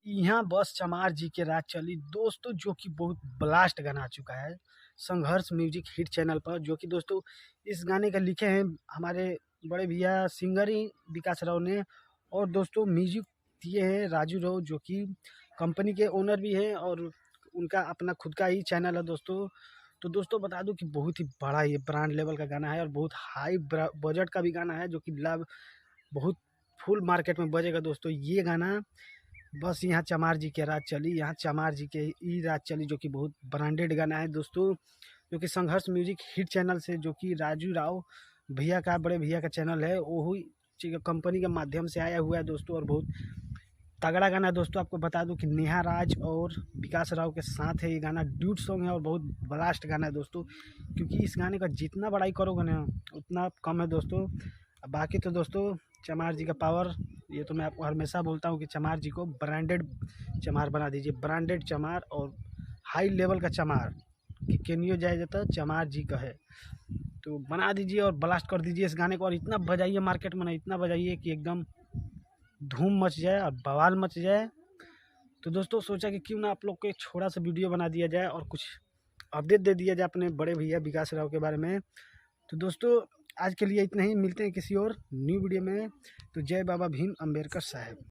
यहाँ बस चमार जी के रात चली दोस्तों, जो कि बहुत ब्लास्ट गाना आ चुका है संघर्ष म्यूजिक हिट चैनल पर। जो कि दोस्तों इस गाने का लिखे हैं हमारे बड़े भैया सिंगर ही विकास राव ने, और दोस्तों म्यूजिक दिए हैं राजू राव, जो कि कंपनी के ओनर भी हैं और उनका अपना खुद का ही चैनल है दोस्तों। तो दोस्तों बता दूं कि बहुत ही बड़ा ये ब्रांड लेवल का गाना है और बहुत हाई बजट का भी गाना है, जो कि बहुत फुल मार्केट में बजेगा दोस्तों ये गाना। बस यहाँ चमार जी के रात चली, यहाँ चमार जी के ई रात चली, जो कि बहुत ब्रांडेड गाना है दोस्तों, जो कि संघर्ष म्यूजिक हिट चैनल से, जो कि राजू राव भैया का, बड़े भैया का चैनल है, वही कंपनी के माध्यम से आया हुआ है दोस्तों। और बहुत तगड़ा गाना है दोस्तों। आपको बता दूं कि नेहा राज और विकास राव के साथ है ये गाना, ड्यूट सॉन्ग है और बहुत ब्लास्ट गाना है दोस्तों। क्योंकि इस गाने का जितना बड़ाई करोगे ना उतना कम है दोस्तों। बाकी तो दोस्तों चमार जी का पावर, ये तो मैं आपको हमेशा बोलता हूँ कि चमार जी को ब्रांडेड चमार बना दीजिए, ब्रांडेड चमार और हाई लेवल का चमार, कि केनियो जाए जाता चमार जी का है, तो बना दीजिए और ब्लास्ट कर दीजिए इस गाने को। और इतना बजाइए मार्केट में ना, इतना बजाइए कि एकदम धूम मच जाए और बवाल मच जाए। तो दोस्तों सोचा कि क्यों ना आप लोग को एक छोटा सा वीडियो बना दिया जाए और कुछ अपडेट दे दिया जाए अपने बड़े भैया विकास राव के बारे में। तो दोस्तों आज के लिए इतना ही, मिलते हैं किसी और न्यू वीडियो में। तो जय बाबा भीम अम्बेडकर साहब।